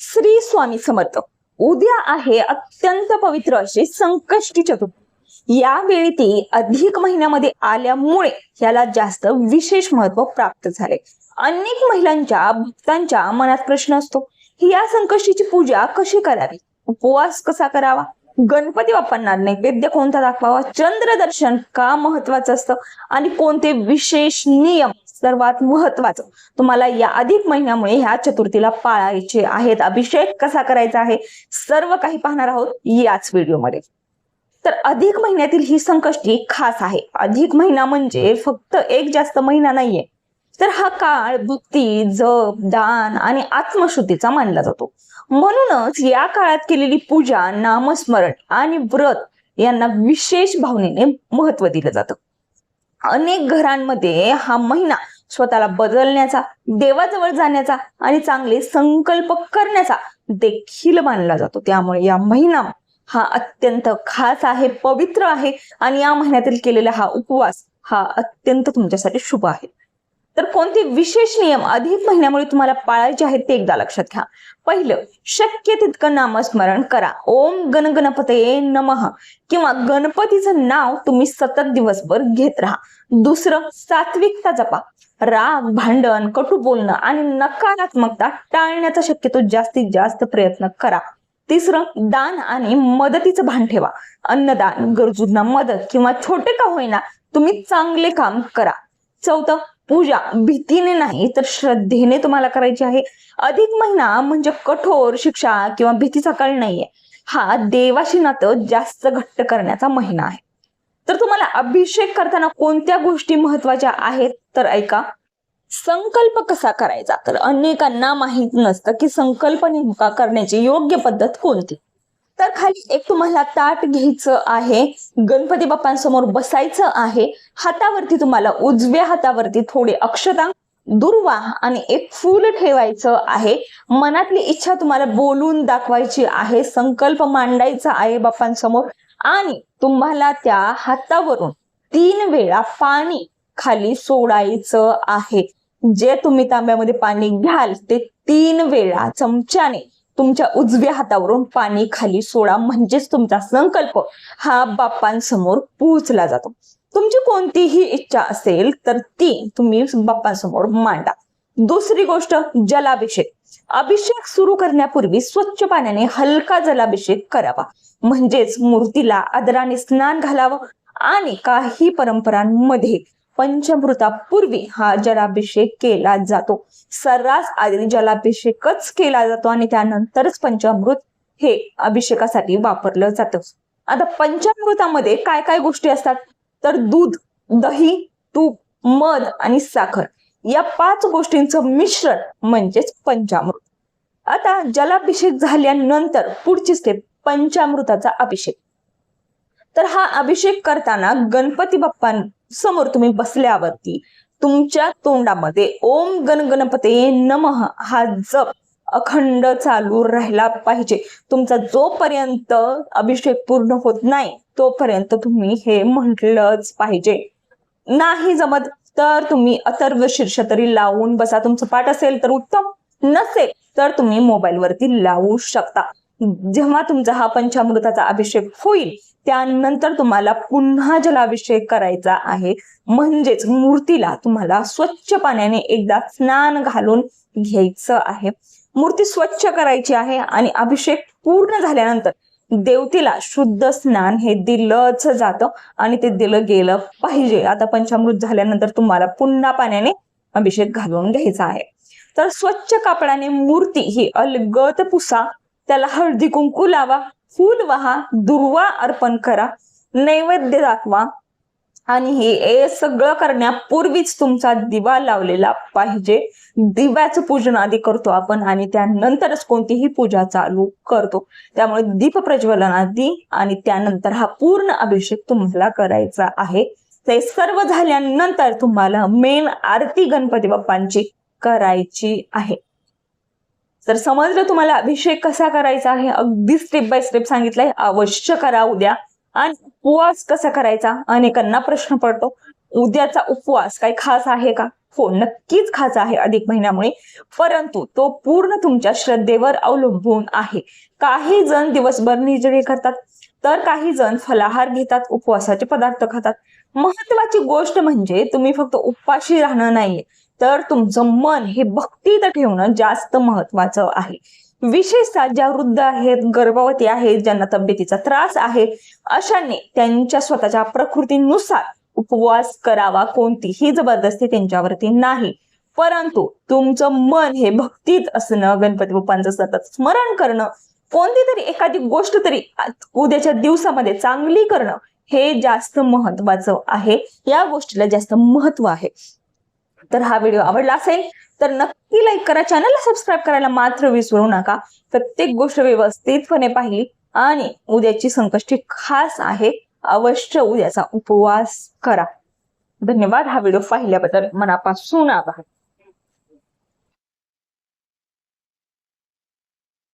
श्री स्वामी समर्थ. उद्या आहे अत्यंत पवित्र अशी संकष्टी चतुर्थी. यावेळी ती अधिक महिन्यामध्ये आल्यामुळे याला जास्त विशेष महत्व प्राप्त झाले. अनेक महिलांच्या भक्तांच्या मनात प्रश्न असतो की या संकष्टीची पूजा कशी करावी, उपवास कसा करावा, गणपती बाप्पांना नैवेद्य कोणता दाखवावा, चंद्रदर्शन का महत्वाचं असतं आणि कोणते विशेष नियम सर्वात महत्वाचं तुम्हाला या अधिक महिन्यामुळे ह्या चतुर्थीला पाळायचे आहेत, अभिषेक कसा करायचा आहे, सर्व काही पाहणार आहोत याच व्हिडिओमध्ये. तर अधिक महिन्यातील ही संकष्टी खास आहे. अधिक महिना म्हणजे फक्त एक जास्त महिना नाहीये, तर हा काळ भक्ती, जप, दान आणि आत्मशुद्धीचा मानला जातो. म्हणूनच या काळात केलेली पूजा, नामस्मरण आणि व्रत यांना विशेष भावनेने महत्व दिलं जातं. अनेक घरांमध्ये हा महिना स्वतःला बदलण्याचा, देवाजवळ जाण्याचा आणि चांगले संकल्प करण्याचा देखील मानला जातो. त्यामुळे या महिना हा अत्यंत खास आहे, पवित्र आहे आणि या महिन्यातील केलेला हा उपवास हा अत्यंत तुमच्यासाठी शुभ आहे. तर कोणते विशेष नियम अधिक महिन्यामुळे तुम्हाला पाळायचे आहेत ते एकदा लक्षात घ्या. पहिलं, शक्य तितकं नामस्मरण करा. ओम गण गणपतये नमः किंवा गणपतीचं नाव तुम्ही सतत दिवसभर घेत राहा. दुसरं, सात्विकता जपा. राग, भांडण, कटू बोलणं आणि नकारात्मकता टाळण्याचा शक्यतो जास्तीत जास्त प्रयत्न करा. तिसरं, दान आणि मदतीचं भान ठेवा. अन्नदान, गरजूंना मदत किंवा छोटे का होईना तुम्ही चांगले काम करा. चौथं, पूजा भीतीने नाही तर श्रद्धेने तुम्हाला करायची आहे. अधिक महिना म्हणजे कठोर शिक्षा किंवा भीतीचा काळ नाहीये, हा देवाशी नातं जास्त घट्ट करण्याचा महिना आहे. तर तुम्हाला अभिषेक करताना कोणत्या गोष्टी महत्वाच्या आहेत तर ऐका. संकल्प कसा करायचा, तर अनेकांना माहित नसतं की संकल्प नेमका करण्याची योग्य पद्धत कोणती. तर खाली एक तुम्हाला ताट घ्यायचं आहे, गणपती बाप्पांसमोर बसायचं आहे. हातावरती तुम्हाला उजव्या हातावरती थोडे अक्षता, दुर्वा आणि एक फूल ठेवायचं आहे. मनातली इच्छा तुम्हाला बोलून दाखवायची आहे, संकल्प मांडायचा आहे बाप्पांसमोर आणि तुम्हाला त्या हातावरून 3 वेळा पाणी खाली सोडायचं आहे. जे तुम्ही तांब्यामध्ये पाणी घ्याल ते 3 वेळा चमच्याने तुमच्या उजव्या हातावरून पाणी खाली सोडा, म्हणजेच तुमचा संकल्प हा बाप्पांसमोर पोहोचला जातो. तुमची कोणतीही इच्छा असेल तर ती तुम्ही बाप्पांसमोर मांडा. दुसरी गोष्ट, जलाभिषेक. अभिषेक सुरू करण्यापूर्वी स्वच्छ पाण्याने हलका जलाभिषेक करावा, म्हणजेच मूर्तीला आदराने स्नान घालावं. आणि काही परंपरांमध्ये पंचामृतापूर्वी हा जलाभिषेक केला जातो. सर्रास आधी जलाभिषेकच केला जातो आणि त्यानंतरच पंचामृत हे अभिषेकासाठी वापरलं जातं. आता पंचामृतामध्ये काय काय गोष्टी असतात तर दूध, दही, तूप, मध आणि साखर या 5 गोष्टींचं मिश्रण म्हणजेच पंचामृत. आता जलाभिषेक झाल्यानंतर पुढची स्टेप, पंचामृताचा अभिषेक. तर हा अभिषेक करताना गणपती बाप्पांसमोर तुम्ही बसल्यावरती तुमच्या तोंडामध्ये ओम गण गणपतये नमः हा जप अखंड चालू राहिला पाहिजे. तुमचा जोपर्यंत अभिषेक पूर्ण होत नाही तोपर्यंत तुम्ही हे म्हटलंच पाहिजे. नाही जमत तर तुम्ही अथर्व शीर्ष तरी लावून बसा. तुमचं पाठ असेल तर उत्तम, नसेल तर तुम्ही मोबाईल वरती लावू शकता. जेव्हा तुमचा हा पंचामृताचा अभिषेक होईल त्यानंतर तुम्हाला पुन्हा जलाभिषेक करायचा आहे, म्हणजेच मूर्तीला तुम्हाला स्वच्छ पाण्याने एकदा स्नान घालून घ्यायचं आहे. मूर्ती स्वच्छ करायची आहे आणि अभिषेक पूर्ण झाल्यानंतर देवतेला शुद्ध स्नान हे दिलंच जातं आणि ते दिलं गेलं पाहिजे. आता पंचामृत झाल्यानंतर तुम्हाला पुन्हा पाण्याने अभिषेक घालून घ्यायचा आहे. तर स्वच्छ कापडाने मूर्ती ही अलगद पुसा, त्याला हळदी कुंकू लावा, फूल वाहा, दुर्वा अर्पण करा, नैवेद्य दाखवा आणि हे सगळं करण्यापूर्वीच तुमचा दिवा लावलेला पाहिजे. दिव्याचं पूजन आधी करतो आपण आणि त्यानंतरच कोणतीही पूजा चालू करतो. त्यामुळे दीप प्रज्वलन आधी आणि त्यानंतर हा पूर्ण अभिषेक तुम्हाला करायचा आहे. ते सर्व झाल्यानंतर तुम्हाला मेन आरती गणपती बाप्पांची करायची आहे. तर समजलं तुम्हाला अभिषेक कसा करायचा आहे, अगदी स्टेप बाय स्टेप सांगितलंय. अवश्य करा उद्या. आणि उपवास कसा करायचा, अनेकांना प्रश्न पडतो उद्याचा उपवास काही खास आहे का, हो, नक्कीच खायचा आहे अधिक महिन्यामुळे, परंतु तो पूर्ण तुमच्या श्रद्धेवर अवलंबून आहे. काही जण दिवसभर निर्जळी करतात, तर काही जण फलाहार घेतात, उपवासाचे पदार्थ खातात. महत्वाची गोष्ट म्हणजे तुम्ही फक्त उपाशी राहणं नाहीये, तर तुमचं मन हे भक्तीत ठेवणं जास्त महत्वाचं आहे. विशेषतः ज्या वृद्ध आहेत, गर्भवती आहेत, ज्यांना तब्येतीचा त्रास आहे, अशांनी त्यांच्या स्वतःच्या प्रकृतीनुसार उपवास करावा. कोणतीही जबरदस्ती त्यांच्यावरती नाही, परंतु तुमचं मन हे भक्तीत असणं, गणपती बाप्पांचं सतत स्मरण करणं, कोणती तरी एखादी गोष्ट तरी उद्याच्या दिवसामध्ये चांगली करणं हे जास्त महत्वाचं आहे. या गोष्टीला जास्त महत्व आहे. तर हा व्हिडिओ आवडला असेल तर नक्की लाईक करा, चॅनलला सबस्क्राईब करायला मात्र विसरू नका. प्रत्येक गोष्ट व्यवस्थितपणे पाहिली आणि उद्याची संकष्टी खास आहे, अवश्य उद्याचा उपवास करा. धन्यवाद हा व्हिडिओ पाहिल्याबद्दल, मनापासून आभार.